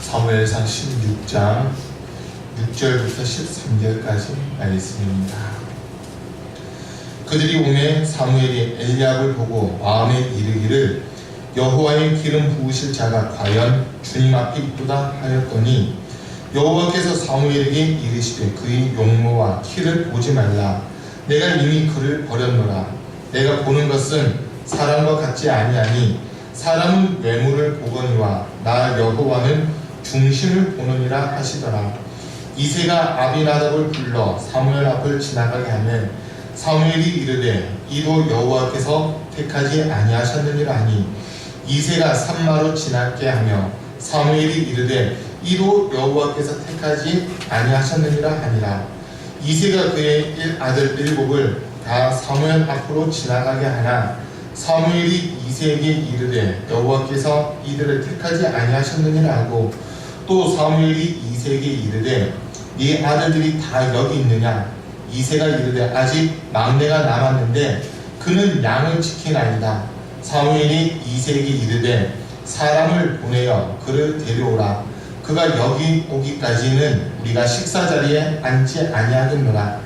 사무엘상 16장 6절부터 13절까지 말씀입니다. 그들이 오매 사무엘이 엘리압을 보고 마음에 이르기를 여호와의 기름 부으실 자가 과연 주님 앞에 있도다 하였더니 여호와께서 사무엘에게 이르시되 그의 용모와 키를 보지 말라. 내가 이미 그를 버렸노라. 내가 보는 것은 사람과 같지 아니하니 사람은 외모를 보거니와 나 여호와는 중심을 보느니라 하시더라. 이새가 아비나답을 불러 사무엘 앞을 지나가게 하면 사무엘이 이르되 이도 여호와께서 택하지 아니하셨느니라 하니 이새가 산마로 지나게 하며 사무엘이 이르되 이도 여호와께서 택하지 아니하셨느니라 하니라. 이새가 그의 아들 일곱을 다 사무엘 앞으로 지나가게 하나 사무엘이 이새에게 이르되 여호와께서 이들을 택하지 아니하셨느니라 하고 또 사무엘이 이새에게 이르되 네 아들들이 다 여기 있느냐. 이새가 이르되 아직 막내가 남았는데 그는 양을 지키나이다. 사무엘이 이새에게 이르되 사람을 보내어 그를 데려오라. 그가 여기 오기까지는 우리가 식사 자리에 앉지 아니하겠노라.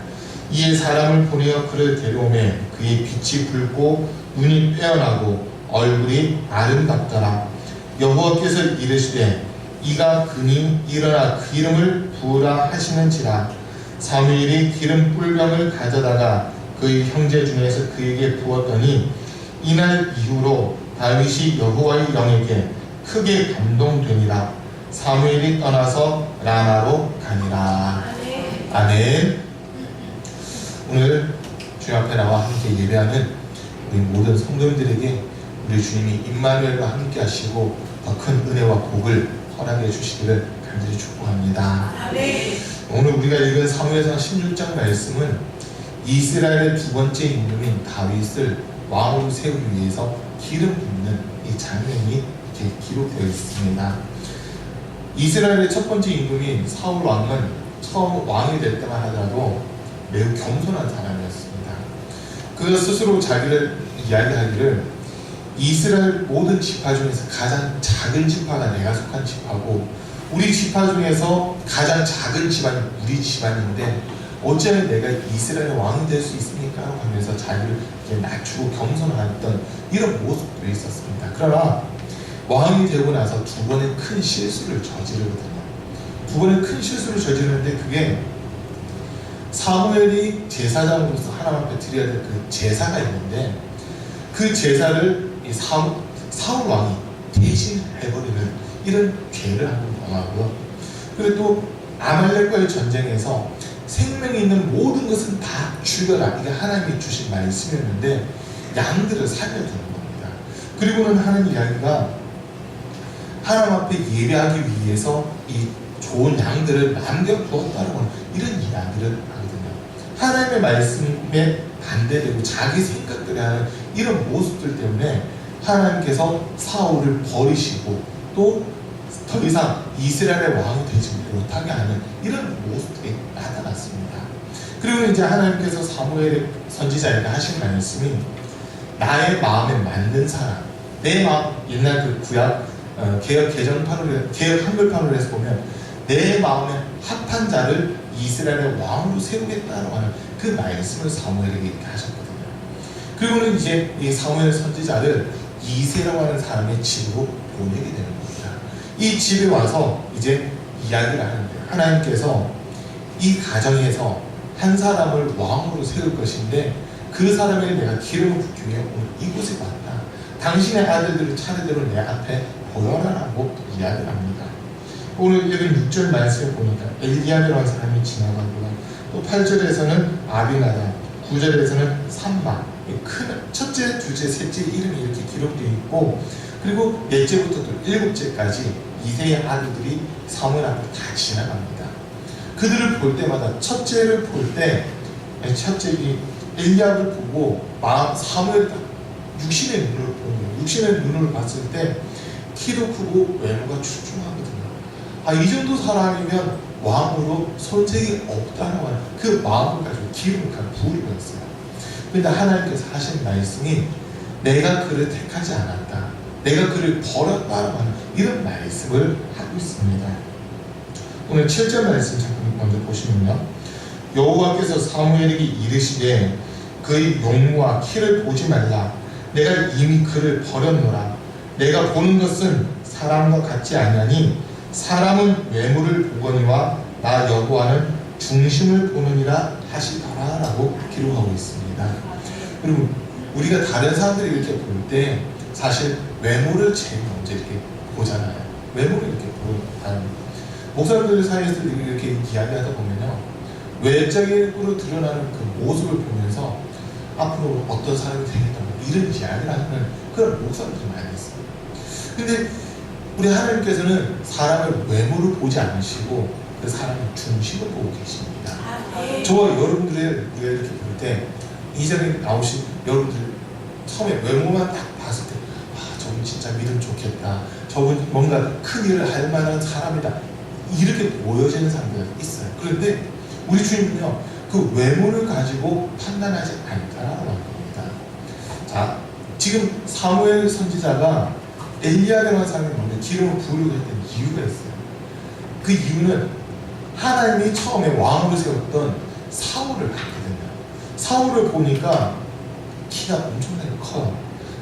이에 사람을 보내어 그를 데려오매 그의 빛이 붉고 눈이 빼어나고 얼굴이 아름답더라. 여호와께서 이르시되 이가 그니 일어나 기름을 부으라 하시는지라. 사무엘이 기름 뿔병을 가져다가 그의 형제 중에서 그에게 부었더니 이날 이후로 다윗이 여호와의 영에게 크게 감동되니라. 사무엘이 떠나서 라마로 가니라. 아멘. 오늘 주님 앞에 나와 함께 예배하는 우리 모든 성도님들에게 우리 주님이 임마누엘과 함께 하시고 더 큰 은혜와 복을 허락해 주시기를 간절히 축복합니다. 오늘 우리가 읽은 사무엘상 16장 말씀은 이스라엘의 두 번째 임금인 다윗을 왕으로 세우기 위해서 기름 붓는 이 장면이 이렇게 기록되어 있습니다. 이스라엘의 첫 번째 임금인 사울 왕은 처음 왕이 될 때만 하더라도 매우 겸손한 사람이었습니다. 그가 스스로 자기를 이야기하기를 이스라엘 모든 지파 중에서 가장 작은 지파가 내가 속한 지파고 우리 지파 중에서 가장 작은 집안이 우리 집안인데 어쩌면 내가 이스라엘 왕이 될 수 있습니까? 하면서 자기를 낮추고 겸손했던 이런 모습들이 있었습니다. 그러나 왕이 되고 나서 두 번의 큰 실수를 저지르거든요. 두 번의 큰 실수를 저지르는데 그게 사무엘이 제사장으로서 하나님 앞에 드려야 될 그 제사가 있는데 그 제사를 이 사울 왕이 대신 해버리는 이런 죄를 한번 범하고요. 그리고 또 아말렉과의 전쟁에서 생명이 있는 모든 것은 다 죽여라. 이게 하나님이 주신 말씀이었는데 양들을 살려두는 겁니다. 그리고는 하는 이야기가 하나님 앞에 예배하기 위해서 이 좋은 양들을 남겨두었다라고 하는 이런 이야기를 하거든요. 하나님의 말씀에 반대되고 자기 생각대로 하는 이런 모습들 때문에 하나님께서 사울을 버리시고 또 더 이상 이스라엘의 왕이 되지 못하게 하는 이런 모습들이 나타났습니다. 그리고 이제 하나님께서 사무엘 선지자에게 하신 말씀이 나의 마음에 맞는 사람, 내 마음, 옛날 그 구약 개혁 개정판으로 개혁 한글판으로 해서 보면 내 마음에 합한 자를 이스라엘의 왕으로 세우겠다라고 하는 그 말씀을 사무엘에게 이렇게 하셨거든요. 그리고는 이제 이 사무엘 선지자를 이새라고 하는 사람의 집으로 보내게 되는 겁니다. 이 집에 와서 이제 이야기를 하는데 하나님께서 이 가정에서 한 사람을 왕으로 세울 것인데 그 사람에게 내가 기름을 붓기 위해 오늘 이곳에 왔다. 당신의 아들들을 차례대로 내 앞에 보여라라고 이야기를 합니다. 오늘 읽은 6절 말씀에 보니까 엘리압이라는 사람이 지나가고요. 또 8절에서는 아비나답, 9절에서는 삼마, 큰 첫째, 둘째, 셋째 이름이 이렇게 기록되어 있고 그리고 넷째부터 또 일곱째까지 이새의 아들들이 사무엘 앞에 다 지나갑니다. 그들을 볼 때마다 첫째를 볼 때 첫째 엘리압을 보고 사무엘 육신의 눈을 보는 거예요. 육신의 눈을 봤을 때 키도 크고 외모가 출중하거든요. 이 정도 사람이면 왕으로 손색이 없다는 그 마음을 가지고 기름을 부으려고 했어요. 그런데 하나님께서 하신 말씀이 내가 그를 택하지 않았다. 내가 그를 버렸다라고 하는 이런 말씀을 하고 있습니다. 오늘 7절 말씀 잠깐 먼저 보시면요, 여호와께서 사무엘에게 이르시되 그의 용모와 키를 보지 말라. 내가 이미 그를 버렸노라. 내가 보는 것은 사람과 같지 아니하니 사람은 외모를 보거니와 나 여호와는 중심을 보느니라 하시더라 라고 기록하고 있습니다. 여러분, 우리가 다른 사람들이 이렇게 볼 때 사실 외모를 제일 먼저 이렇게 보잖아요. 외모를 이렇게 보는 목사님들 사이에서 이렇게 이야기하다 보면요, 외적으로 드러나는 그 모습을 보면서 앞으로 어떤 사람이 되겠다 이런 이야기를 하는 그런 목사님들이 많이 있어요. 근데 우리 하나님께서는 사람의 외모를 보지 않으시고 그 사람의 중심을 보고 계십니다. 저와 여러분들의 우리가 이렇게 볼 때 이 자리에 나오신 여러분들 처음에 외모만 딱 봤을 때 저분 진짜 믿음 좋겠다, 저분 뭔가 큰 일을 할 만한 사람이다, 이렇게 보여지는 사람들이 있어요. 그런데 우리 주님은요, 그 외모를 가지고 판단하지 않다라고 합니다. 자, 지금 사무엘 선지자가 엘리야라는 사람이 먼저 기름을 부으려고 했던 이유가 있어요. 그 이유는 하나님이 처음에 왕으로 세웠던 사울을 봤거든요. 사울을 보니까 키가 엄청나게 커요.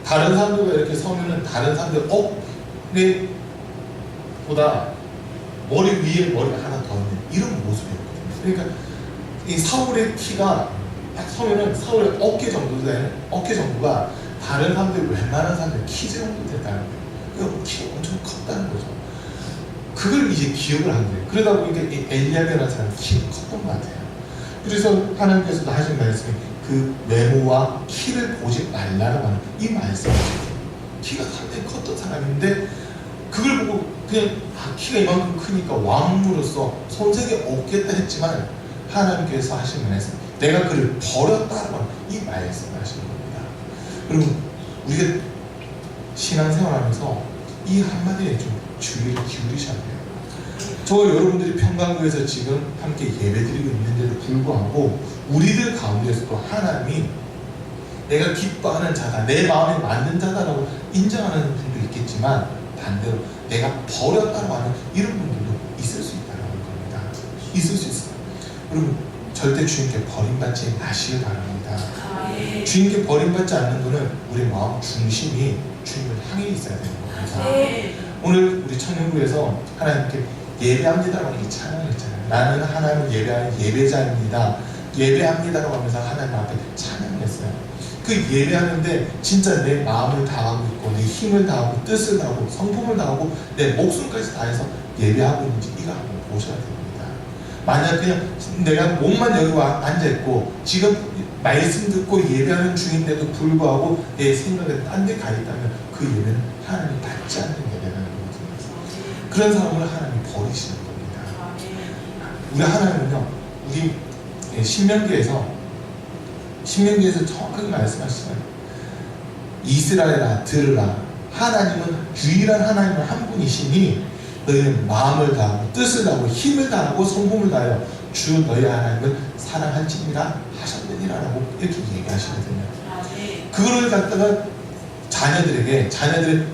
다른 사람들과 이렇게 서면은 다른 사람들 보다 머리 위에 머리가 하나 더 있는 이런 모습이었거든요. 그러니까 이 사울의 키가 딱 서면은 사울의 어깨 정도가 다른 사람들, 웬만한 사람들 키 정도 됐다는 거예요. 그러니까 키가 엄청 컸다는 거죠. 그걸 이제 기억을 한 거예요. 그러다 보니까 이 엘리야라는 사람이 키가 컸던 것 같아요. 그래서 하나님께서도 하신 말씀이 그 외모와 키를 보지 말라고 하는 이 말씀이죠. 키가 상당히 컸던 사람인데 그걸 보고 그냥 키가 이만큼 크니까 왕으로서 손색이 없겠다 했지만 하나님께서 하신 말씀, 내가 그를 버렸다라고 하는 이 말씀을 하시는 겁니다. 여러분, 우리가 신앙생활하면서 이 한마디에 좀 주의를 기울이셔야 돼요. 저와 여러분들이 평강교회에서 지금 함께 예배드리고 있는데도 불구하고 우리들 가운데서도 하나님이 내가 기뻐하는 자다, 내 마음에 맞는 자다라고 인정하는 분도 있겠지만 반대로 내가 버렸다고 하는 이런 분들도 있을 수 있다는 겁니다. 있을 수 있어요. 여러분, 절대 주님께 버림받지 마시길 바랍니다. 주님께 버림받지 않는 것은 우리 마음 중심이 주님을 향해 있어야 되는 겁니다. 오늘 우리 청년부에서 하나님께 예배합니다라고 이 찬양을 했잖아요. 나는 하나님을 예배하는 예배자입니다, 예배합니다라고 하면서 하나님 앞에 찬양을 했어요. 그 예배하는데 진짜 내 마음을 다하고 있고 내 힘을 다하고 뜻을 다하고 성품을 다하고 내 목숨까지 다해서 예배하고 있는지 이거 한번 보셔야 됩니다. 만약 그냥 내가 몸만 여기 와 앉아있고 지금 말씀 듣고 예배하는 중인데도 불구하고 내 생각이 딴 데 가 있다면 그 예배는 하나님이 받지 않는 예배라는 거거든요. 그런 사람을 하나님이 버리시는 겁니다. 우리 하나님은요, 우리 신명기에서 정확하게 말씀하시잖아요. 이스라엘아 들으라, 하나님은 유일한 하나님은 한 분이시니 너희는 마음을 다하고 뜻을 다하고 힘을 다하고 성품을 다하여 주 너희 하나님을 사랑할지니라 하셨느니라라고 이렇게 얘기하시거든요. 그거를 갖다가 자녀들의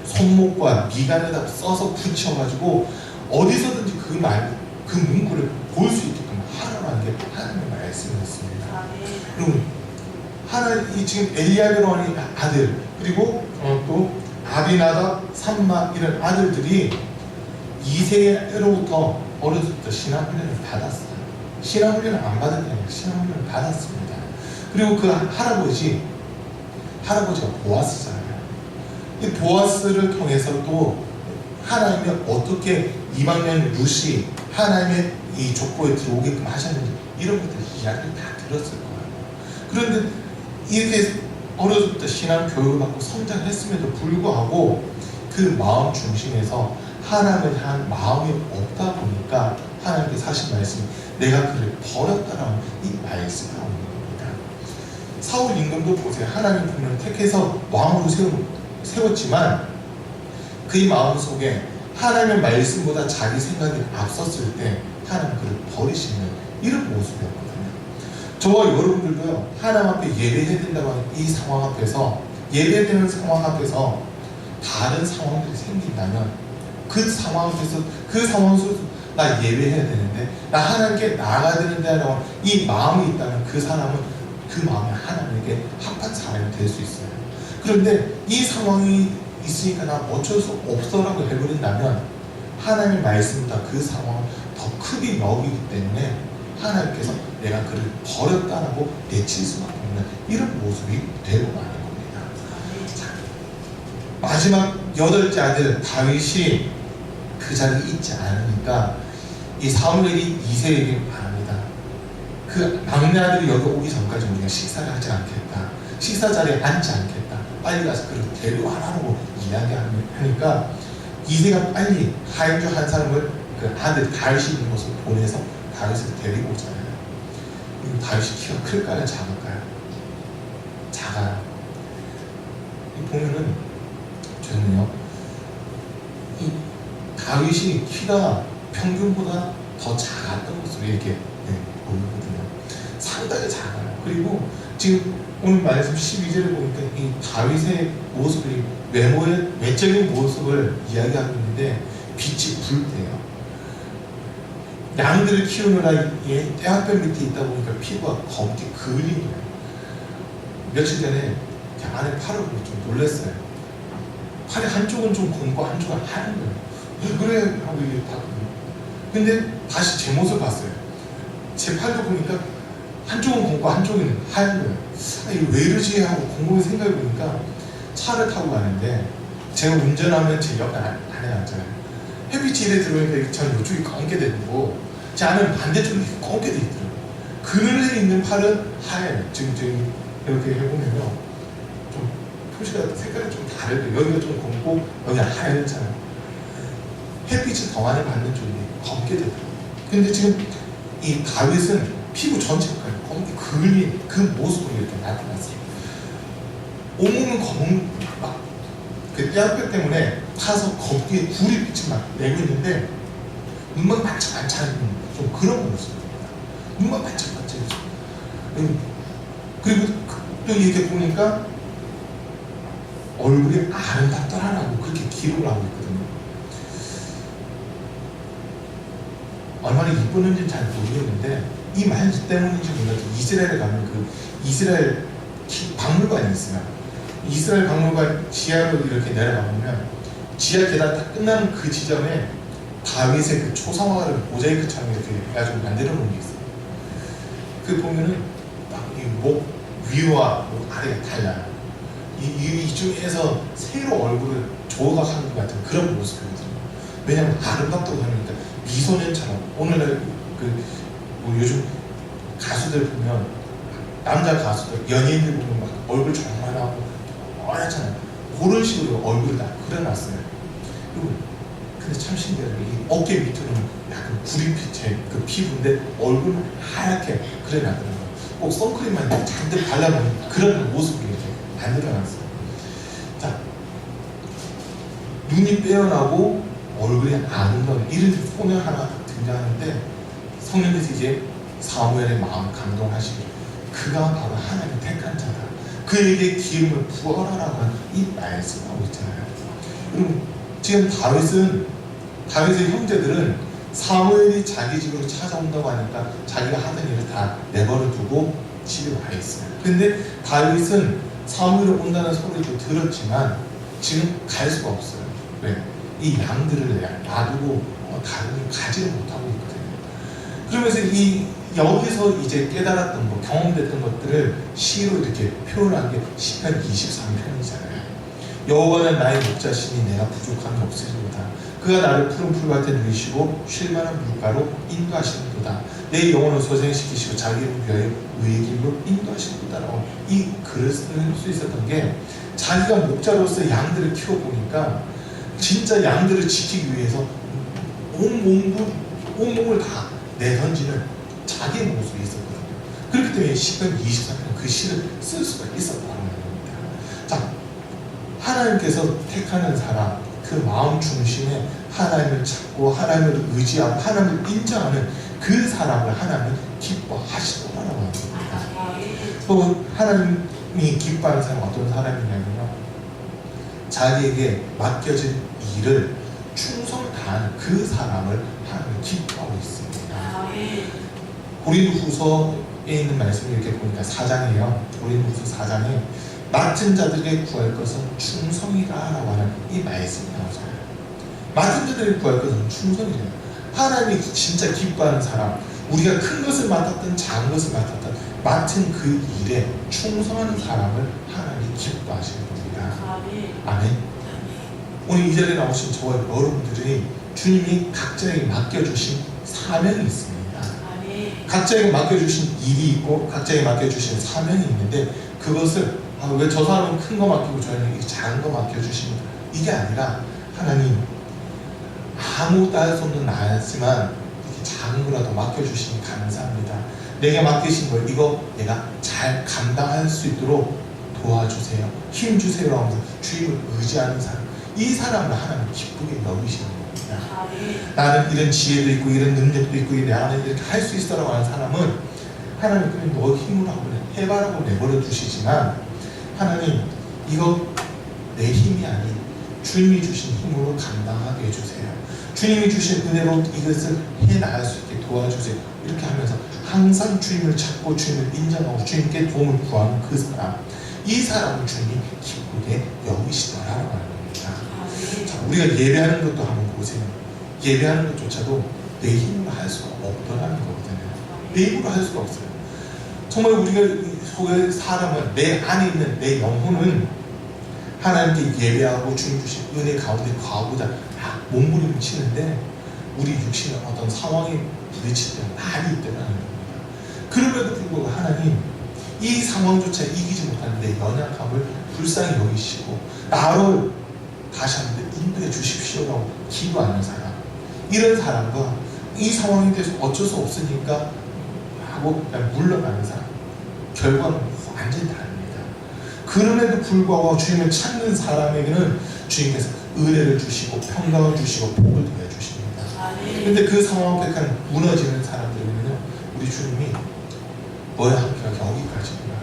손목과 미간에다 써서 붙여가지고 어디서든지 그 문구를 볼 수 있게끔 하라는 게 하나님의 말씀이었습니다. 그럼 이 지금 엘리야라고 하는 아들, 그리고 또 아비나답, 삼마 이런 아들들이 이새로부터 어렸을 때 신앙훈련을 받았어요. 신앙훈련을 안 받은 게 아니라 신앙훈련을 받았습니다. 그리고 그 할아버지가 보아스잖아요. 이 보아스를 통해서 또 하나님이 어떻게 이방인 룻이 하나님의 이 족보에 들어오게끔 하셨는지 이런 것들 이야기를 다 들었을 거예요. 그런데 이렇게 어렸을 때 신앙 교육을 받고 성장했음에도 불구하고 그 마음 중심에서 하나님을 향한 마음이 없다 보니까 하나님께서 하신 말씀이 내가 그를 버렸다라는 이 말씀을 하는 겁니다. 사울 임금도 보세요. 하나님 분명히 택해서 왕으로 세웠지만 그의 마음 속에 하나님의 말씀보다 자기 생각이 앞섰을 때 하나님 그를 버리시는 이런 모습이었거든요. 저와 여러분들도요, 하나님 앞에 예배해야 된다고 하는 이 상황 앞에서, 예배되는 상황 앞에서 다른 상황들이 생긴다면 그 상황 속에서 나 예배해야 되는데 나 하나님께 나아가야 되는데 라고 이 마음이 있다면 그 사람은 그 마음이 하나님에게 합한 사람이 될 수 있어요. 그런데 이 상황이 있으니까 나 어쩔 수 없어라고 해버린다면 하나님의 말씀보다 그 상황을 더 크게 여기기 때문에 하나님께서 내가 그를 버렸다라고 내칠 수밖에 없는 이런 모습이 되고 마는 겁니다. 자, 마지막 8째 아들 다윗이 그 자리에 있지 않으니까 이 사무엘이 이새에게 말합니다. 그 막내 아들이 여기 오기 전까지 우리가 식사를 하지 않겠다. 식사 자리에 앉지 않겠다. 빨리 가서 그를 데려와라고 이야기하니까 이새가 빨리 하인주 한 사람을 그 아들 다윗이 있는 곳으로 보내서 다윗을 데리고 오잖아요. 다윗이 키가 클까요? 작을까요? 작아요. 보면은 저는요, 이 다윗이 키가 평균보다 더 작았던 것으로 이렇게 보이거든요. 상당히 작아요. 그리고 지금 오늘 말씀 12절을 보니까 이 다윗의 모습이 외적인 모습을 이야기하고 있는데 빛이 불 때요. 양들을 키우느라 떼학볕 밑에 있다 보니까 피부가 검게 그을린 거예요. 며칠 전에 제 아내 팔을 보고 좀 놀랐어요. 팔이 한쪽은 좀 검고 한쪽은 하얀 거예요. 왜 그래? 하고 이게 봤거든요. 근데 다시 제 모습을 봤어요. 제 팔도 보니까 한쪽은 검고 한쪽은 하얀 거예요. 이거 왜 이러지? 하고 곰곰이 생각해 보니까 차를 타고 가는데 제가 운전하면 제 옆에 안에 앉잖아요. 햇빛이 이래 들어오니까 저는 이쪽이 검게 되고 제 안에는 반대쪽이 검게 돼 있더라고요. 그늘에 있는 팔은 하얘요. 지금 이렇게 해보면요. 좀 표시가 색깔이 좀 다르죠. 여기가 좀 검고 여기가 하얗잖아요. 햇빛을 더 많이 받는 쪽이 검게 되더라고요. 근데 지금 이 다윗은 피부 전체가 검게 그을린 그 모습으로 이렇게 나타났어요. 온몸은 검은 그 떼학볕 때문에 타서 검게 불이 빛이 막 내고 있는데 눈만 반짝반짝하는 좀 그런 모습입니다. 눈만 반짝반짝해서 그리고 또 이렇게 보니까 얼굴이 아름답더라라고 그렇게 기록을 하고 있거든요. 얼마나 이쁘는지는 잘 모르겠는데 이 말 때문인지 몰라도 이스라엘에 가면 그 이스라엘 박물관이 있어요. 이스라엘 박물관 지하로 이렇게 내려가보면 지하 계단 다 끝나는 그 지점에 다윗의 그 초상화를 모자이크처럼 이렇게 해가지고 만들어 놓은 게 있어요. 그 보면은 막 이 목 위와 목 아래가 달라요. 이 중에서 새로 얼굴을 조각하는 것 같은 그런 모습이거든요. 왜냐하면 아름답다고 하니까 미소년처럼 오늘날 뭐 요즘 가수들 보면 남자 가수들 연예인들 보면 막 얼굴 정말하고 어얗잖아요. 그런 식으로 얼굴을 다 그려놨어요. 그리고 근데 참 신기해요. 이 어깨 밑으로는 약간 구릿빛의 그 피부인데 얼굴은 하얗게 그려놨더라고요. 꼭 선크림만 잔뜩 발라놓은 그런 모습을 이렇게 만들어놨어요. 자, 눈이 빼어나고 얼굴이 아름다운 이런 소녀 하나 등장하는데 성령께서 이제 사무엘의 마음 감동하시고 그가 바로 하나님의 택한 자다. 그에게 기름을 부어라라고 하는 이 말씀하고 있잖아요. 그럼 지금 다윗의 형제들은 사무엘이 자기 집으로 찾아온다고 하니까 자기가 하던 일을 다 내버려 두고 집에 와 있어요. 근데 다윗은 사무엘이 온다는 소리도 들었지만 지금 갈 수가 없어요. 왜? 이 양들을 놔두고 다른 일 가지를 못하고 있거든요. 그러면서 여기서 이제 깨달았던 거, 경험됐던 것들을 시로 이렇게 표현한 게 시편 23편이잖아요. 여호와는 나의 목자시니 내가 부족함이 없으리로다. 그가 나를 푸른 풀밭에 누이시고 쉴만한 물가로 인도하시는도다. 내 영혼을 소생시키시고 자기를 위하여 의의 길로 인도하시는도다라고 이 글을 쓸 수 있었던 게 자기가 목자로서 양들을 키워보니까 진짜 양들을 지키기 위해서 온몸을 다 내던지는 자기의 모습이 있었거든요. 그렇기 때문에 시편 24편 그 시를 쓸 수가 있었다는 겁니다. 자, 하나님께서 택하는 사람, 그 마음 중심에 하나님을 찾고 하나님을 의지하고 하나님을 인정하는 그 사람을 하나님은 기뻐하시더라라고 합니다. 또 하나님이 기뻐하는 사람은 어떤 사람이냐면요, 자기에게 맡겨진 일을 충성을 다하는 그 사람을 하나님이 기뻐하고 있습니다. 고린도후서에 있는 말씀을 이렇게 보니까 4장이에요. 고린도후서 4장에 맡은 자들에게 구할 것은 충성이라라고 하는 이 말씀이 나오잖아요. 맡은 자들에게 구할 것은 충성이래요. 하나님이 진짜 기뻐하는 사람, 우리가 큰 것을 맡았든 작은 것을 맡았든 맡은 그 일에 충성하는 사람을 하나님이 기뻐하시는 겁니다. 아멘. 오늘 이 자리에 나오신 저와 여러분들이 주님이 각자에게 맡겨주신 사명이 있습니다. 각자에게 맡겨주신 일이 있고 각자에게 맡겨주신 사명이 있는데 그것을 왜 저 사람은 큰 거 맡기고 저는 작은 거 맡겨주십니까? 이게 아니라 하나님 아무것도 할 수 없는 나지만 이렇게 작은 거라도 맡겨주시니 감사합니다. 내게 맡기신 걸 이거 내가 잘 감당할 수 있도록 도와주세요. 힘주세요 하면서 주님을 의지하는 사람, 이 사람을 하나님 기쁘게 여기시는 겁니다. 나는 이런 지혜도 있고 이런 능력도 있고 내 안에 이렇게 할 수 있어라고 하는 사람은 하나님 그냥 너 힘으로 해봐라고 내버려 두시지만 하나님 이거 내 힘이 아닌 주님이 주신 힘으로 감당하게 해주세요. 주님이 주신 은혜로 이것을 해나갈 수 있게 도와주세요. 이렇게 하면서 항상 주님을 찾고 주님을 인정하고 주님께 도움을 구하는 그 사람, 이 사람을 주님이 기쁘게 여기시더라라고 하는 겁니다. 자, 우리가 예배하는 것도 한번 보세요. 예배하는 것조차도 내 힘으로 할 수가 없더라는 거거든요. 내 힘으로 할 수가 없어요. 정말 우리가 속의 사람은 내 안에 있는 내 영혼은 하나님께 예배하고 주님 주신 은혜 가운데 가고자 몸부림을 치는데 우리 육신은 어떤 상황에 부딪힐 때 많이 있다는 겁니다. 그럼에도 불구하고 하나님 이 상황조차 이기지 못하는 내 연약함을 불쌍히 여기시고 나를 다시 한번 인도해 주십시오라고 기도하는 사람, 이런 사람과 이 상황에 대해서 어쩔 수 없으니까 하고 그냥 물러가는 사람, 결과는 완전히 다릅니다. 그럼에도 불구하고 주님을 찾는 사람에게는 주님께서 은혜를 주시고 평강을 주시고 복을 더해 주십니다. 그런데 그 상황 앞에 무너지는 사람들에게는요, 우리 주님이 너의 함께가 여기까지구나.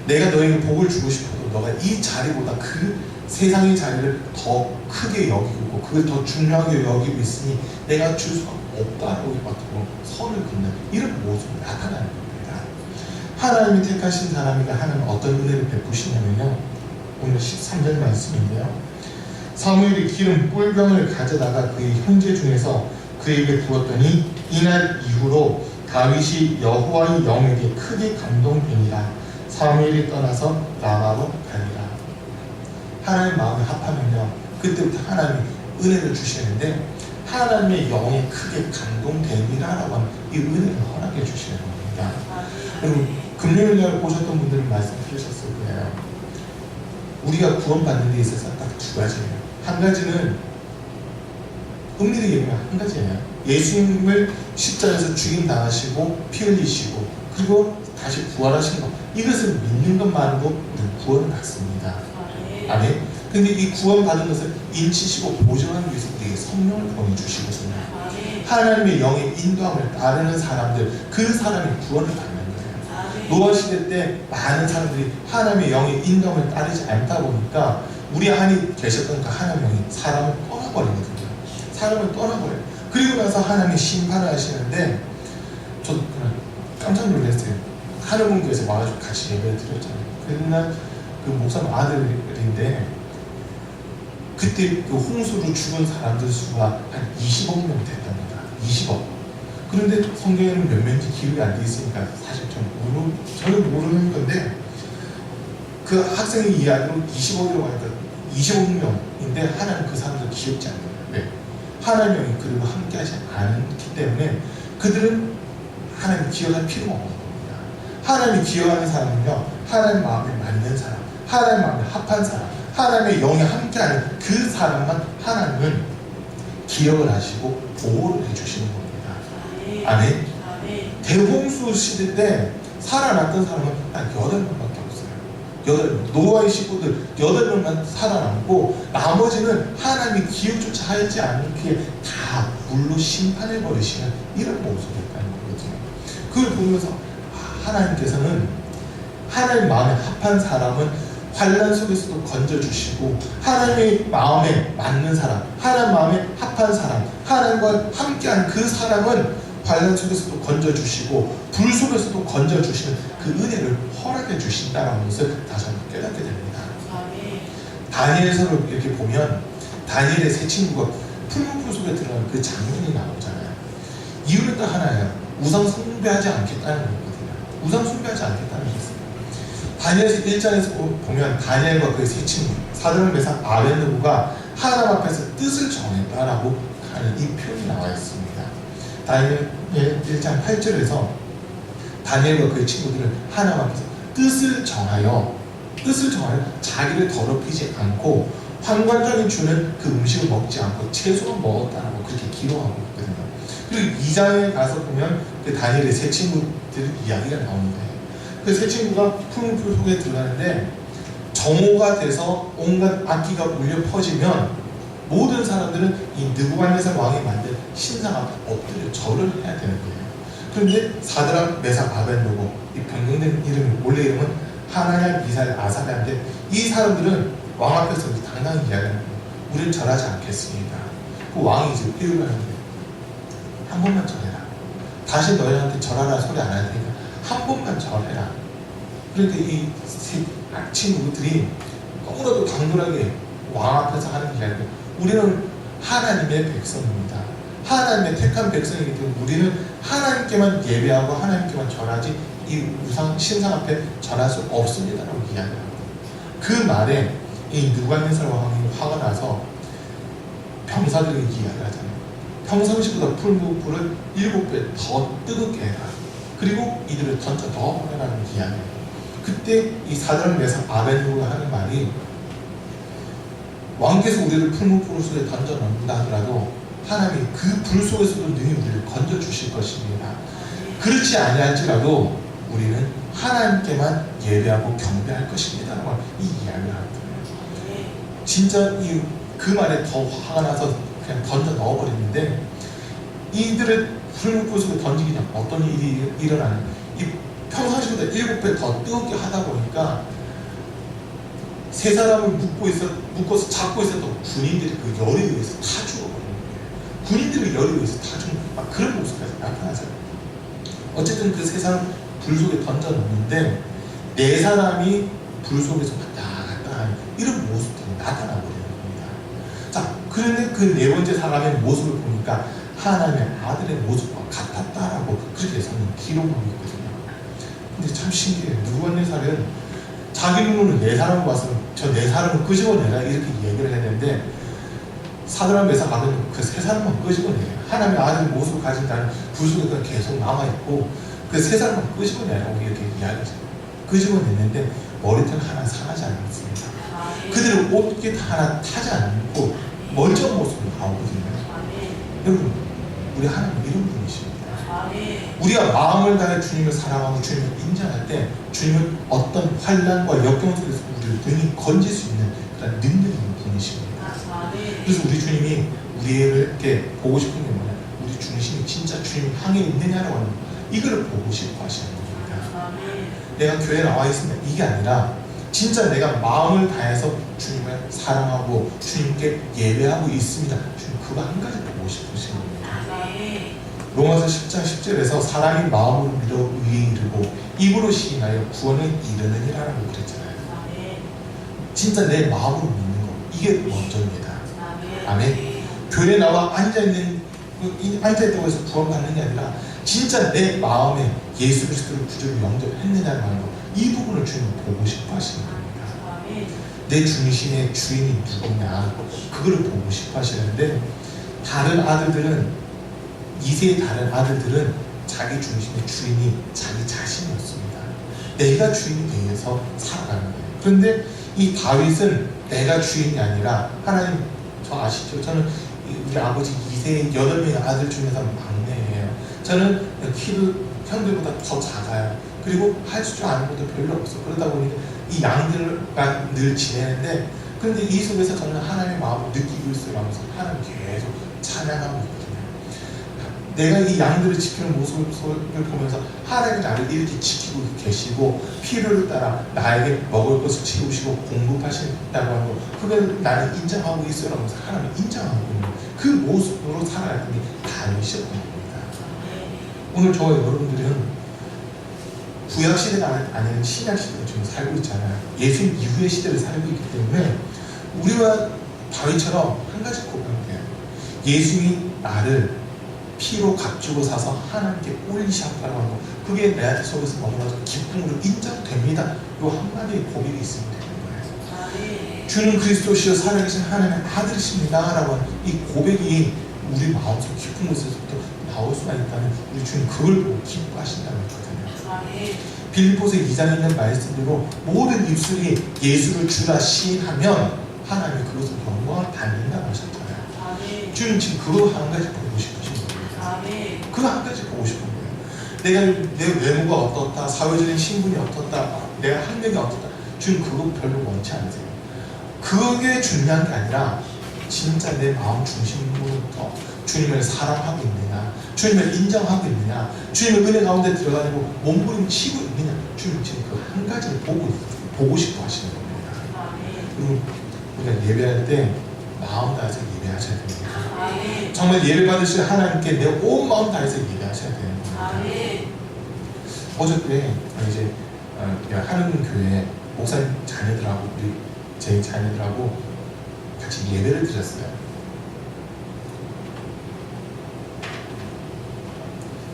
내가 너에게 복을 주고 싶어도 너가 이 자리보다 그 세상의 자리를 더 크게 여기고 그걸 더 중요하게 여기고 있으니 내가 줄 수가 없다라고 받고 선을 긋는 이런 모습이 나타나는 겁니다. 하나님이 택하신 사람에게 하나님은 어떤 은혜를 베푸시냐면요, 오늘 13절 말씀인데요, 사무엘이 기름 꿀병을 가져다가 그의 형제 중에서 그에게 부었더니 이날 이후로 다윗이 여호와의 영에게 크게 감동되니라. 사무엘이 떠나서 라마로 가니라. 하나님 마음에 합하면요, 그때부터 하나님이 은혜를 주시는데 하나님의 영에 크게 감동되니라라고 하는 이 은혜를 허락해 주시는 겁니다. 여러분 금요일날 보셨던 분들은 말씀 들으셨을 거예요. 우리가 구원받는 데 있어서 딱 두 가지예요. 한 가지는 은밀히 얘기하면 한 가지예요. 예수님을 십자가에서 죽임 당하시고 피 흘리시고 그리고 다시 부활하신 것, 이것을 믿는 것만으로 우리는 구원을 받습니다. 아멘. 근데 이 구원 받은 것을 인치시고 보존하기 위해서 우리에게 성령을 보내주시거든요. 하나님의 영의 인도함을 따르는 사람들, 그 사람이 구원을 받는 거예요. 노아 시대 때 많은 사람들이 하나님의 영의 인도함을 따르지 않다 보니까 우리 안에 계셨던 그 하나님의 영이 사람을 떠나버리거든요. 사람을 떠나버려요. 그리고 나서 하나님이 심판을 하시는데 저도 그냥 깜짝 놀랐어요. 하늘문교에서 와가지고 같이 예배를 드렸잖아요. 그날 그 목사님 아들인데 그때 그 홍수로 죽은 사람들 수가 한 20억 명 됐답니다. 20억. 그런데 성경에는 몇 명인지 기록이 안 돼 있으니까 사실 저는 모르는 건데 그 학생의 이야기로 20억이라고 하니까 20억 명인데 하나님 그 사람들 기억지 않는 거예요. 네. 하나님이 그리고 함께하지 않기 때문에 그들은 하나님 기억할 필요가 없는 겁니다. 하나님이 기억하는 사람은요, 하나님 마음에 맞는 사람, 하나님 마음에 합한 사람, 하나님의 영에 함께하는 그 사람만 하나님은 기억을 하시고 보호를 해주시는 겁니다. 아멘. 대홍수 시대 때 살아났던 사람은 딱 8명밖에 없어요. 노아의 식구들 8명만 살아남고 나머지는 하나님이 기억조차 하지 않게 다 물로 심판해버리시는 이런 모습이었다는 거거든요. 그걸 보면서 하나님께서는 하나님 마음에 합한 사람은 환난 속에서도 건져주시고 하나님의 마음에 맞는 사람, 하나님 마음에 합한 사람, 하나님과 함께한 그 사람은 환난 속에서도 건져주시고 불 속에서도 건져주시는 그 은혜를 허락해 주신다는 것을 다시 한번 깨닫게 됩니다. 다니엘서를 이렇게 보면 다니엘의 세 친구가 풀무불 속에 들어가는 그 장면이 나오잖아요. 이유는 또 하나예요. 우상 숭배하지 않겠다는 거거든요. 우상 숭배하지 않겠다는 것입니다. 다니엘서 1장에서 보면 다니엘과 그의 세 친구 사드락 메삭 아벤느고가 하나님 앞에서 뜻을 정했다라고 하는 이 표현이 나와 있습니다. 다니엘 1장 8절에서 다니엘과 그의 친구들은 하나님 앞에서 뜻을 정하여 자기를 더럽히지 않고 환관장이 주는 그 음식을 먹지 않고 채소만 먹었다라고 그렇게 기록하고 있거든요. 그리고 2장에 가서 보면 그 다니엘의 세 친구들 이야기가 나옵니다. 그 세 친구가 풀무불 속에 들어가는데 정오가 돼서 온갖 악기가 울려 퍼지면 모든 사람들은 이 느부갓네살 왕이 만든 신상 앞에 엎드려 절을 해야 되는 거예요. 그런데 사드락 메삭 아벤느고 이 변경된 이름이 원래 이름은 하나냐 미사엘 아사랴인데 이 사람들은 왕 앞에서 당당히 이야기하는 거예요. 우리는 절하지 않겠습니다. 그 왕이 이제 회유를 하는데 한 번만 절해라. 다시 너희한테 절하라 소리 안 할 테니까 한 번만 절해라. 그런데 이 세 친구들이 너무나도 당돌하게 왕 앞에서 하는 이야기. 우리는 하나님의 백성입니다. 하나님의 택한 백성이기 때문에 우리는 하나님께만 예배하고 하나님께만 절하지 이 우상 신상 앞에 절할 수 없습니다라고 이야기합니다. 그 말에 이 느부갓네살 왕이 화가 나서 병사들이 이야기를 하잖아요. 평상시보다 풀무불을 7배 더 뜨겁게 해라. 그리고 이들을 던져 넣어버려라는 이야기예요. 그때 이 사드락 메삭 아벤느고가 하는 말이 왕께서 우리를 풀무불 속에 던져 넣는다 하더라도 하나님이 그 불 속에서도 능히 우리를 건져 주실 것입니다. 그렇지 아니할지라도 우리는 하나님께만 예배하고 경배할 것입니다. 라고 이 이야기를 하거든요. 진짜 그 말에 더 화가 나서 그냥 던져 넣어버리는데 이들을 풀무불 속에 던지기 전에 어떤 일이 일어나는 이 평상시보다 7배 더 뜨겁게 하다 보니까 세 사람을 묶어서 잡고 있었던 군인들이 그 열에 의해서 다 죽어버리는 거예요. 군인들이 열에 의해서 다 죽는 막 그런 모습까지 나타나잖아요. 어쨌든 그 세 사람 불 속에 던져 놓는데 네 사람이 불 속에서 왔다 갔다 하는 이런 모습들이 나타나 버리는 겁니다. 자, 그런데 그 네 번째 사람의 모습을 보니까 하나님의 아들의 모습과 같았다라고 그렇게 저는 기록하고 있거든요. 근데 참 신기해요. 느부갓네살은 자기 눈으로 네 사람을 봤으면 저 네 사람을 끄집어내라 이렇게 얘기를 했는데 사드락 메삭 아벤느고 그 세 사람만 끄집어내요. 하나님의 아들의 모습을 가진 자는 불 속에 계속 남아있고 그 세 사람만 끄집어내라고 이렇게 이야기하죠. 끄집어냈는데 머리털 하나 상하지 않았습니다. 그들의 옷깃 하나 타지 않고 멀쩡한 모습으로 나오거든요. 여러분, 우리 하나님 이런 분이십니다. 우리가 마음을 다해 주님을 사랑하고 주님을 인정할 때 주님은 어떤 환난과 역경 속에서 우리를 능히 건질 수 있는 그런 능력이 있는 분이십니다. 그래서 우리 주님이 우리에게 보고 싶은 게 뭐냐, 우리 중심이 진짜 주님 향해 있느냐라고 하는 이걸 보고 싶어 하시는 겁니다. 내가 교회에 나와 있으면 이게 아니라 진짜 내가 마음을 다해서 주님을 사랑하고 주님께 예배하고 있습니다. 주님 그거 한 가지 보고 싶으신 겁니다. 로마서 10장 10절에서 사람이 마음으로 믿어 의에 이르고 입으로 시인하여 구원을 이르느니라고 그랬잖아요. 진짜 내 마음으로 믿는 거 이게 먼저입니다. 아멘. 교회에 나와 앉아있다고 해서 구원받는 게 아니라 진짜 내 마음에 예수 그리스도를 구주로 영접했느냐는 거, 이 부분을 주님은 보고 싶어 하시는 겁니다. 내 중심의 주인이 누구냐, 그거를 보고 싶어 하시는데 다른 아들들은 이세의 다른 아들들은 자기 중심의 주인이 자기 자신이었습니다. 내가 주인이 되어서 살아가는 거예요. 그런데 이 다윗은 내가 주인이 아니라 하나님 저 아시죠? 저는 우리 아버지 이세의 8명의 아들 중에서 막내예요. 저는 키도 형들보다 더 작아요. 그리고 할 줄 아는 것도 별로 없어. 그러다 보니 이 양들과 늘 지내는데 그런데 이 속에서 저는 하나님의 마음을 느끼고 있어요. 하면서 하나님 계속 찬양하고 있거든요. 내가 이 양들을 지키는 모습을 보면서 하나님이 나를 이렇게 지키고 계시고 필요를 따라 나에게 먹을 것을 채우시고 공급하신다고 하는 거, 그걸 나는 인정하고 있어요 하면서 하나님을 인정하고 있는 그 모습으로 살아가는 게 다윗이었던 겁니다. 오늘 저와 여러분들은 구약시대가 아닌 신약시대를 지금 살고 있잖아요. 예수님 이후의 시대를 살고 있기 때문에 우리와 다윗처럼 한 가지 고백해요. 예수님이 나를 피로 값주고 사서 하나님께 올리셨다고 하는 거, 그게 내 안에 속에서 너무나도 기쁨으로 인정됩니다. 이 한마디의 고백이 있으면 되는 거예요. 주는 그리스도시여 살아계신 하나님의 아들이십니다 라고 하는 이 고백이 우리 마음속 깊은 곳에서부터 나올 수가 있다는, 우리 주님 그걸 보고 기뻐하신다는 거거든요. 빌립보서 2장에 있는 말씀대로 모든 입술이 예수를 주라 시인하면 하나님이 그것을 영광을 받는다고 하셨잖아요. 주님 지금 그거 한 가지 보고 싶으신 거예요. 그거 한 가지 보고 싶은 거예요. 내가 내 외모가 어떻다, 사회적인 신분이 어떻다, 내가 학력이 어떻다, 주님 그거 별로 원치 않으세요. 그게 중요한 게 아니라 진짜 내 마음 중심부터 주님을 사랑하고 있느냐, 주님을 인정하고 있느냐, 주님의 은혜 가운데 들어가고 몸부림치고 있느냐, 주님 지금 그 한 가지를 보고 싶어 하시는 겁니다. 그리고 우리가 예배할 때 마음 다해서 예배하셔야 됩니다. 정말 예배 받으실 하나님께 내 온 마음 다해서 예배하셔야 되는 겁니다. 어저께 이제 하는 교회 목사님 자녀들하고 우리 제 자녀들하고 같이 예배를 드렸어요.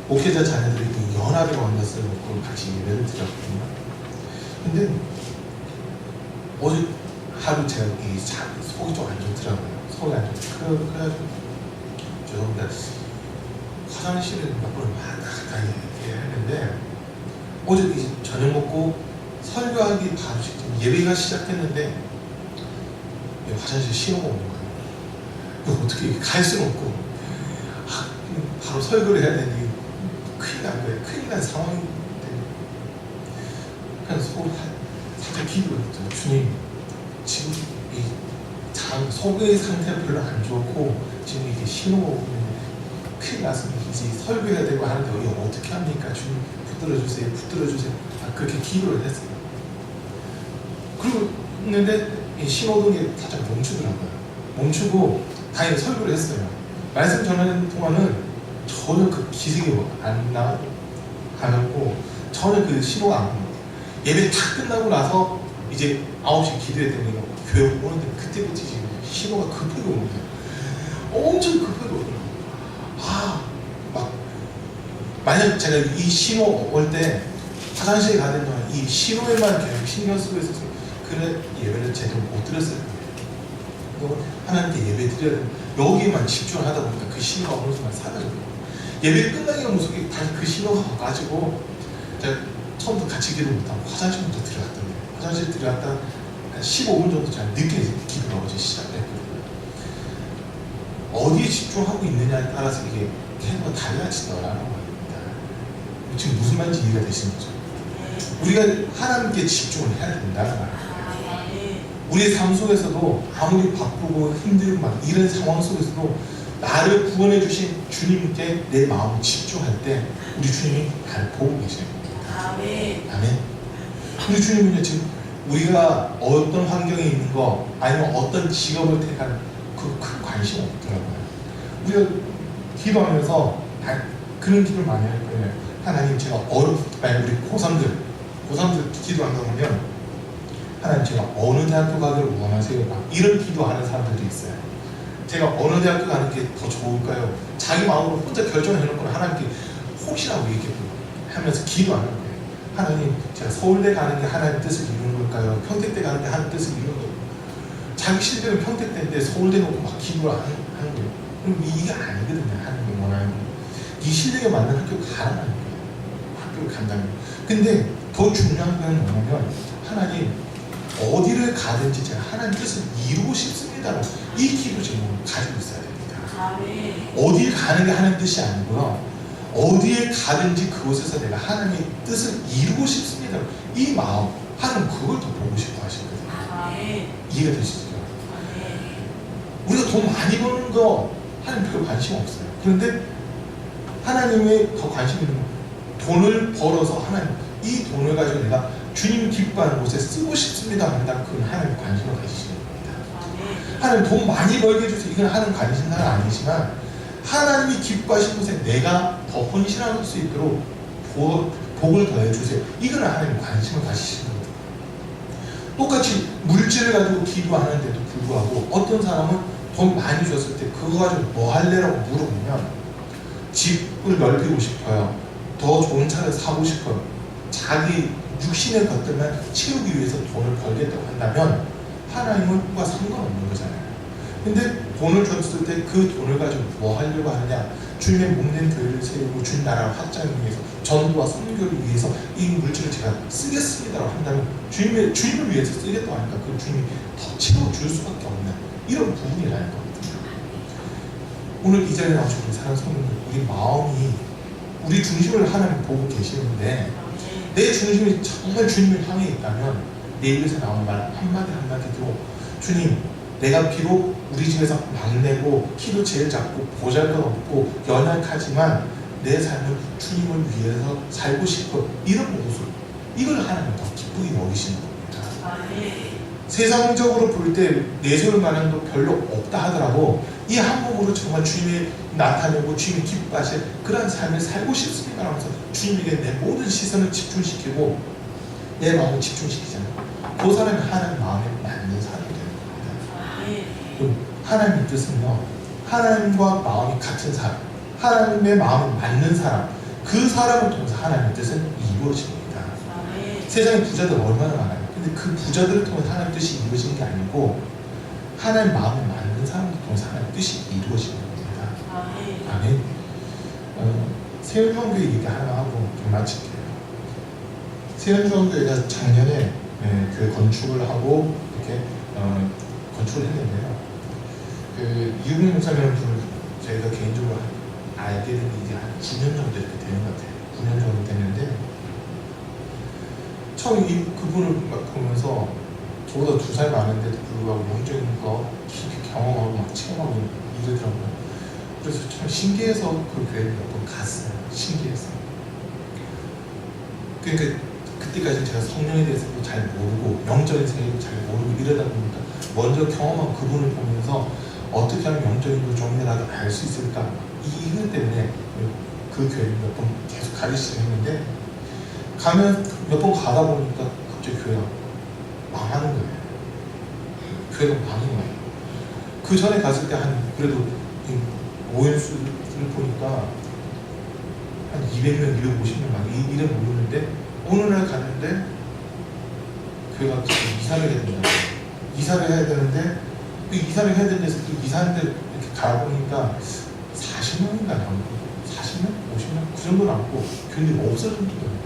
목회자 자녀들이 그 연합의 원더스를 놓고 같이 예배를 드렸거든요. 근데 어제 하루 제가 속이 좀 안 좋더라고요. 속이 안 좋더라고요. 그래가지고 죄송합니다. 화장실을 몇 번을 왔다 했는데 어제 이제 저녁 먹고 설교하기 바로 직전 예배가 시작했는데 화장실 신호가 오는 거예요. 이거 어떻게 갈 수는 없고 바로 설교를 해야 되니 큰일 난 거예요. 큰일 난 상황인데 그냥 살짝 기도를 했죠. 주님, 지금 이 속의 상태가 별로 안 좋고 지금 이게 신호가 오면 큰일 났습니다. 이제 설교해야 되고 하는데 여기 어떻게 합니까? 주님 붙들어주세요. 붙들어주세요. 그렇게 기도를 했어요. 그리고 했는데 이 신호등이 살짝 멈추더라고요. 멈추고 다행히 설교를 했어요. 말씀 전하는 동안은 전혀 그 기색이 안 나고 전혀 그 신호가 안 나고 예배 다 끝나고 나서 이제 9시 기도해야 되는 거 교회 오는데 그때부터 지금 신호가 급하게 오는 거예요. 엄청 급하게 오더라고요. 막 만약 제가 이 신호 올 때 화장실에 가는 동안 이 신호에만 계속 신경 쓰고 있어서 그래 예배를 제대로 못 드렸을 거예요. 하나님께 예배 드려야 되는 여기에만 집중하다 보니까 그 신호가 어느 순간 사라져요. 예배 끝나기가 무섭게 다시 그 신호가 와가지고 제가 처음부터 같이 기도 못하고 화장실 먼저 들어갔던 거예요. 화장실 들어갔다 한 15분 정도 잘 늦게 기도가 어제 시작했거든요. 어디에 집중하고 있느냐에 따라서 이게 계속 달라지더라는 겁니다. 지금 무슨 말인지 이해가 되시는 거죠? 우리가 하나님께 집중을 해야 된다는 말이에요. 우리의 삶 속에서도 아무리 바쁘고 힘들고 막 이런 상황 속에서도 나를 구원해 주신 주님께 내 마음을 집중할 때 우리 주님이 나를 보고 계시는 겁니다. 아멘. 우리 주님은요, 지금 우리가 어떤 환경에 있는 거 아니면 어떤 직업을 택하는 그 큰 관심 없더라고요. 우리가 기도하면서 그런 기도를 많이 할 거예요. 하나님, 제가 우리 고3들 기도한다 보면 하나님, 제가 어느 대학교 가기를 원하세요? 막 이런 기도하는 사람들도 있어요. 제가 어느 대학교 가는 게 더 좋을까요? 자기 마음으로 혼자 결정해놓고 하나님께 혹시라고 얘기해 하면서 기도하는 거예요. 하나님, 제가 서울대 가는 게 하나님 뜻을 이루는 걸까요? 평택대 가는 게 하나님 뜻을 이루는 걸까요? 자기 실력은 평택대인데 서울대 놓고 막 기도를 하는 거예요. 그럼 이게 아니거든요. 하나님이 원하는 거. 이 실력에 맞는 학교 가라는 거예요. 학교를 간다는 거예요. 근데 더 중요한 건 뭐냐면 하나님, 어디를 가든지 제가 하나님 뜻을 이루고 싶습니다. 이 기도 제목을 가지고 있어야 됩니다. 어디 가는 게 하나님 뜻이 아니고요. 어디에 가든지 그곳에서 내가 하나님의 뜻을 이루고 싶습니다. 이 마음, 하나님 그걸 더 보고 싶어 하시거든요. 이해가 되시죠? 우리가 돈 많이 버는 거 하나님 별로 관심 없어요. 그런데 하나님의 더 관심 있는 건 돈을 벌어서 하나님 이 돈을 가지고 내가 주님 기뻐하는 곳에 쓰고 싶습니다 한다. 그건 하나님 관심을 가지시는 겁니다. 하나님 돈 많이 벌게 해주세요. 이건 하나님 관심은 아니지만 하나님이 기뻐하시는 곳에 내가 더 헌신할 수 있도록 복을 더해주세요. 이건 하나님 관심을 가지시는 겁니다. 똑같이 물질을 가지고 기도하는데도 불구하고 어떤 사람은 돈 많이 줬을 때 그거 가지고 뭐 할래라고 물어보면 집을 넓히고 싶어요. 더 좋은 차를 사고 싶어요. 자기 육신의 것들만 채우기 위해서 돈을 벌겠다고 한다면 하나님과 상관없는 거잖아요. 근데 돈을 줬을 때 그 돈을 가지고 뭐 하려고 하느냐, 주님의 몸된 교회를 세우고 주님 나라 확장을 위해서 전도와 선교를 위해서 이 물질을 제가 쓰겠습니다라고 한다면 주님을 위해서 쓰겠다고 하니까 그 주님이 더 채워줄 수밖에 없는 이런 부분이라는 겁니다. 오늘 이 자리에 나오신 우리 사랑하는 성도님들, 우리 마음이 우리 중심을 하나님 보고 계시는데 내 중심이 정말 주님을 향해 있다면 내 입에서 나오는 말 한마디 한마디도 주님, 내가 비록 우리 집에서 막내고 키도 제일 작고 보잘것없고 연약하지만 내 삶은 주님을 위해서 살고 싶어, 이런 모습, 이걸 하나님 더 기쁘게 여기시는 겁니다. 세상적으로 볼 때 내세울 만한 도 별로 없다 하더라도 이 한 몸으로 정말 주님이 나타내고 주님이 기뻐하실 그런 삶을 살고 싶습니다 하면서 주님에게 내 모든 시선을 집중시키고 내 마음을 집중시키잖아요. 그 사람이 하나님 마음에 맞는 사람이 되는 겁니다. 하나님의 뜻은요, 하나님과 마음이 같은 사람, 하나님의 마음이 맞는 사람, 그 사람을 통해서 하나님의 뜻은 이루어집니다. 세상에 부자들 얼마나 많아요. 근데 그 부자들을 통해서 하나님의 뜻이 이루어지는 게 아니고 하나님 마음에 맞는 사람을 통해서 하나님의 뜻이 이루어지는 겁니다. 아멘. 세연중앙교회 얘기 하나 하고 좀 마칠게요. 세연중앙교회가 작년에 교회 건축을 하고 이렇게 건축을 했는데요. 그 이웅 목사님을 저희가 개인적으로 알게 된 게 이제 한 9년 정도 이렇게 되는 것 같아요. 9년 정도 됐는데 처음 그분을 막 보면서 저보다 2살 많은데도 불구하고 영적인 거 깊이 경험하고 막 체험하고 이러더라고요. 그래서 참 신기해서 그 교회를 몇 번 갔어요. 신기해서. 그러니까 그때까지 제가 성령에 대해서도 잘 모르고 영적인 세계도 잘 모르고 이러다 보니까 먼저 경험한 그분을 보면서 어떻게 하면 영적인 걸 좀이라도 알 수 있을까, 이것 때문에 그 교회를 몇 번 계속 가기 시작했는데 가면 몇 번 가다 보니까 갑자기 교회가 망하는 거예요. 교회가 망한 거예요. 그 전에 갔을 때 한 그래도 모인수를 보니까 한 200명, 250명 막 이래 모였는데 어느 날 갔는데 교회가 이사를 해야 된다. 이사를 해야 되는데 그 이사를 해야 되는 데서 그 이사한테 이렇게 가보니까 40명인가 남고 40명? 50명? 그 정도 남고 교인들이 없어졌더라고요.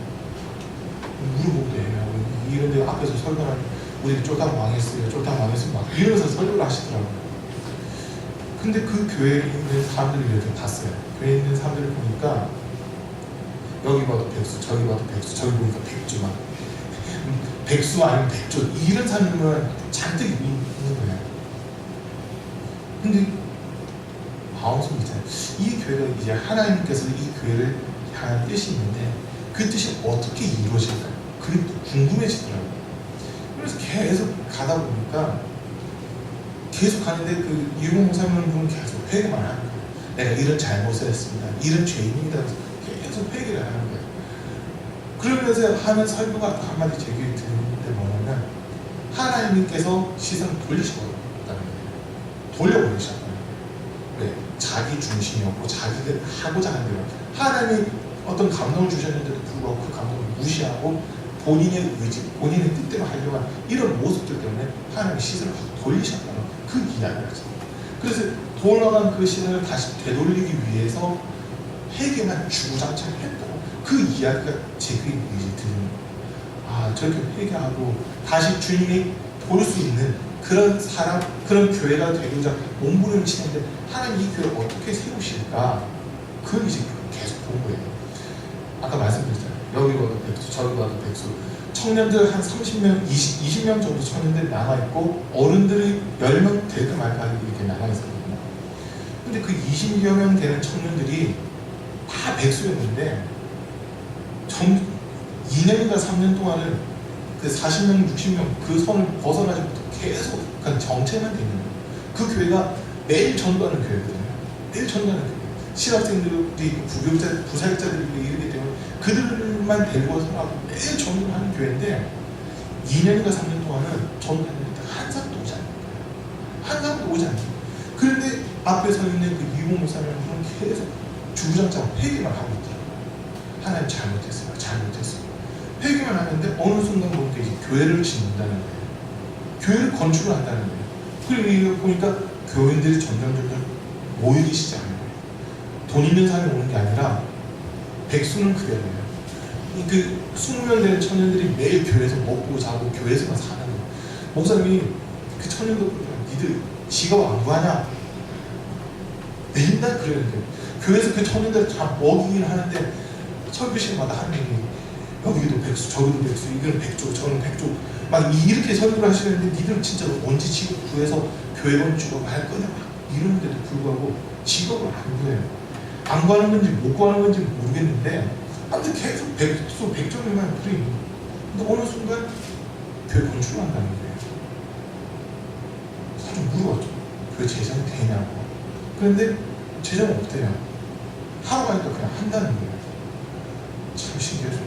물어보기도 애매하고 이런 데 앞에서 설교하는 우리 쫄딱 망했어요, 쫄딱 망했어요 막 이러면서 설교를 하시더라고요. 근데 그 교회에 있는 사람들을 이렇게 봤어요. 교회에 있는 사람들을 보니까 여기 봐도 백수, 저기 봐도 백수, 저기 보니까 백주 막 백수 아니면 백조 이런 사람들만 잔뜩 있는 거예요. 근데 마음속에 있잖아요. 이 교회가 이제 하나님께서 이 교회를 향한 뜻이 있는데 그 뜻이 어떻게 이루어질까요? 그게 궁금해지더라고요. 그래서 계속 가다 보니까 계속 가는데 그 이용 목사님은 계속 회개만 하는 거예요. 내가 이런 잘못을 했습니다. 이런 죄인입니다. 계속 회개를 하는 거예요. 그러면서 하는 설교가 한마디 제게 드는데 뭐냐면 하나님께서 시선을 돌리셔버렸다는 거예요. 돌려버리셨다는 거예요. 왜? 자기 중심이었고 자기가 하고자 하는 대로 하나님이 어떤 감동을 주셨는데도 불구하고 그 감동을 무시하고 본인의 의지, 본인의 뜻대로 하려고 하는 이런 모습들 때문에 하나님의 시선을 돌리셨다는 그 이야기를 하죠. 그래서 돌아간 그 시선을 다시 되돌리기 위해서 회개만 주구장창 했다고 그 이야기가 제 귀에 들리는 거예요. 아, 저렇게 회개하고 다시 주님이 볼 수 있는 그런 사람, 그런 교회가 되고자 몸부림치는데 하나님 이 교회를 어떻게 세우실까? 그걸 이제 계속 본 거예요. 아까 말씀드렸잖아요. 여기 봐도 백수, 저기 봐도 백수. 청년들 한 30명, 20명 정도 청년들이 남아있고 어른들이 10명 될까 말까 이렇게 남아있었거든요. 근데 그 20여 명 되는 청년들이 다 다 백수였는데 2년인가 3년 동안은 그 40명, 60명 그 선을 벗어나지부터 계속 그냥 정체만 되는 거예요. 그 교회가 매일 전도하는 교회거든요. 매일 전도하는 교회. 신학생들이 부교자, 부사역자들이 이르게 되면 그들만 데리고 와서 매일 전도를 하는 교회인데 2년인가 3년 동안은 전도하는데 한 사람도 오지 않는 거예요. 한 사람도 오지 않는 거예요. 그런데 앞에 서 있는 그 이호 목사님은 계속 주구장창 회개만 하고 있더라고요. 하나님 잘못했어요. 잘못했어요. 회개만 하는데 어느 순간 보니까 이제 교회를 짓는다는 거예요. 교회를 건축을 한다는 거예요. 그리고 이거 보니까 교인들이 점점 모이기 시작하는 거예요. 돈 있는 사람이 오는 게 아니라 백수는 그대로예요. 그 20명 되는 청년들이 매일 교회에서 먹고 자고 교회에서만 사는 거예요. 목사님이 그 청년들 니들 직업 안 구하냐? 맨날 그러는데 교회에서 그 청년들 다 먹이긴 하는데 설교 시간마다 하는 얘기 여기도 백수, 저기도 백수, 이거는 백조, 저는 백조 막 이렇게 설교를 하시는데 니들은 진짜 언제 직업 구해서 교회 건축을 할 거냐 막 이러는데도 불구하고 직업을 안 구해요. 안 구하는 건지 못 구하는 건지 모르겠는데 아무튼 계속 백수, 백조들만 부리는 거예요. 근데 어느 순간 교회 건축을 한다는 거예요. 사실 물어봤죠. 교회 재정이 되냐고. 그런데 재정 없대요. 하루 가니까 그냥 한다는 거예요. 참 신기해서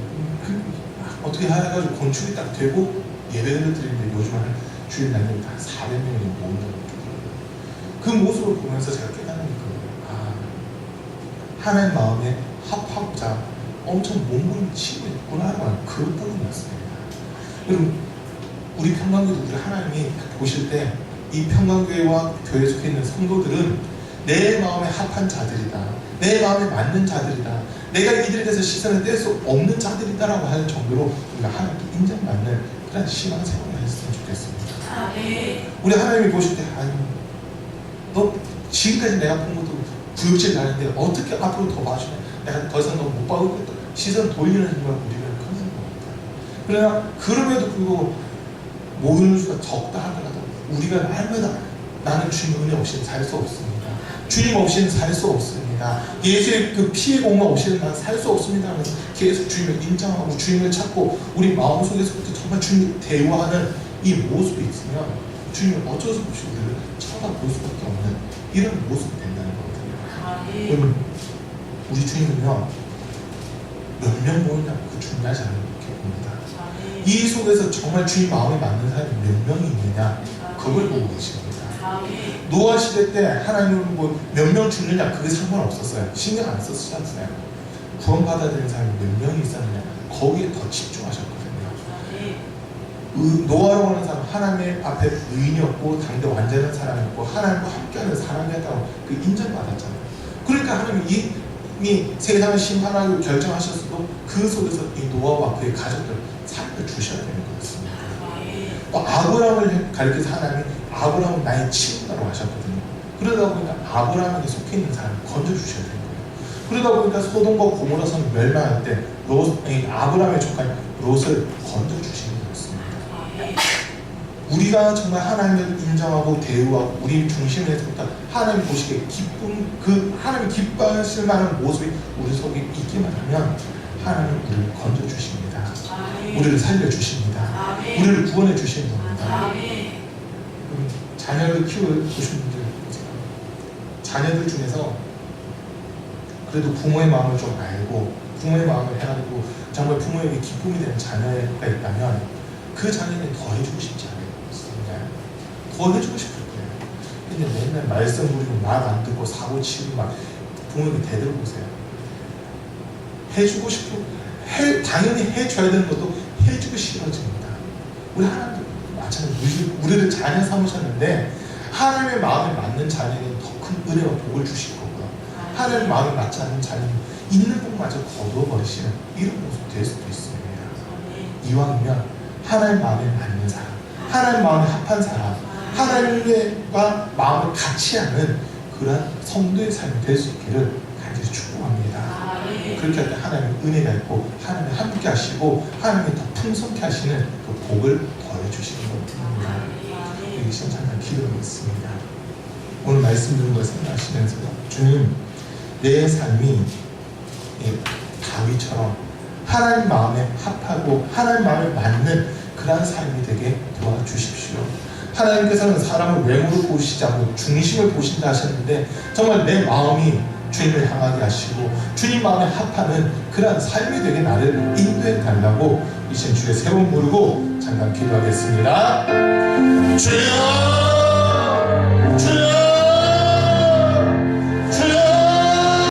어떻게 해가지고 건축이 딱 되고 예배를 드리는데 요즘 한 주일 날면 한 400명이 모은다고 그 모습을 보면서 제가 깨닫는 거예요. 아, 하나님 마음에 합하고자 엄청 몸부림 치고 있구나라는 그 부분이었습니다. 여러분 우리 평강교도 우리 하나님이 보실 때 이 평강교회와 교회에 속해 있는 성도들은 내 마음에 합한 자들이다. 내 마음에 맞는 자들이다. 내가 이들에 대해서 시선을 뗄 수 없는 자들이다라고 하는 정도로 우리가 하나님께 인정받는 그런 신앙생활을 했으면 좋겠습니다. 우리 하나님이 보실 때 아니 너 지금까지 내가 본 것도 구역질 나는데 어떻게 앞으로 더 봐주냐. 내가 더 이상 너 못 봐오겠다. 시선 돌리는 순간 우리가 큰 생각입니다. 그러나 그럼에도 불구하고 모이는 수가 적다 하더라도 우리가 날마다 나는 주님 은혜 없이는 살 수 없습니다. 주님 없이는 살 수 없습니다. 예수의 그 피의 공로 없이는 난 살 수 없습니다 하면서 계속 주님을 인정하고 주님을 찾고 우리 마음속에서부터 정말 주님을 대화하는 이 모습이 있으면 주님을 어쩔 수 없이 우리를 쳐다볼 수밖에 없는 이런 모습이 된다는 거거든요. 여러분 우리 주님은요 몇 명 모이냐 그 중요하지 않게 봅니다. 이 속에서 정말 주님 마음에 맞는 사람이 몇 명이 있느냐 그걸 보고 계십니다. 노아 시대 때 하나님은 뭐 몇 명 죽느냐 그게 상관없었어요. 신경 안 썼었어요. 구원받아야 되는 사람이 몇 명이 있었느냐 거기에 더 집중하셨거든요. 노아라고 하는 사람 하나님 앞에 의인이었고 당대 완전한 사람이었고 하나님과 함께하는 사람이었다고 그 인정받았잖아요. 그러니까 하나님이 이미 세상을 심판하고 결정하셨어도 그 속에서 이 노아와 그의 가족들 살려주셔야 되는 거였습니다. 또 아브라함을 가리켜서 하나님이 아브라함은 나의 친구라고 하셨거든요. 그러다 보니까 아브라함에게 속해 있는 사람을 건져주셔야 되는 거예요. 그러다 보니까 소돔과 고모라 성이 멸망할 때 아브라함의 조카인 롯을 건져주시는 거였습니다. 우리가 정말 하나님을 인정하고 대우하고 우리 중심에서부터 하나님 보시기에 기쁨 그 하나님 기뻐하실 만한 모습이 우리 속에 있기만 하면 하나님 우리를 건져주십니다. 우리를 살려주십니다. 우리를 구원해 주시는 겁니다. 자녀를 키우신 분들 자녀들 중에서 그래도 부모의 마음을 좀 알고 부모의 마음을 해가지고 정말 부모에게 기쁨이 되는 자녀가 있다면 그 자녀는 더 해주고 싶지 않습니다. 더 해주고 싶을 거예요. 근데 맨날 말썽 부리고 말 안 듣고 사고 치고 막 부모에게 대들어보세요. 해주고 싶고 당연히 해줘야 되는 것도 해주고 싫어집니다. 우리 하나님도 마찬가지로 우리를 자녀 삼으셨는데 하나님의 마음에 맞는 자녀는 더 큰 은혜와 복을 주실 거고요. 하나님의 마음에 맞지 않는 자녀는 있는 복마저 거두어버리시는 이런 모습 될 수도 있습니다. 이왕이면 하나님 마음에 맞는 사람, 하나님 마음에 합한 사람, 하나님과 마음을 같이 하는 그런 성도의 삶이 될 수 있기를 간절히 축복합니다. 그렇게 할 때 하나님의 은혜가 있고 하나님이 함께 하시고 하나님이 더 풍성케 하시는 그 복을 더해 주시는 것입니다. 이 시간 잠깐 기도하겠습니다. 오늘 말씀 드린 걸 생각하시면서 주님 내 삶이 다윗처럼 하나님 마음에 합하고 하나님 마음에 맞는 그러한 삶이 되게 도와주십시오. 하나님께서는 사람을 외모로 보시지 않고 중심을 보신다 하셨는데 정말 내 마음이 주님을 향하게 하시고 주님 마음에 합하는 그러한 삶이 되게 나를 인도해 달라고 이 시간 주의 새로운 부르고 잠깐 기도하겠습니다. 주여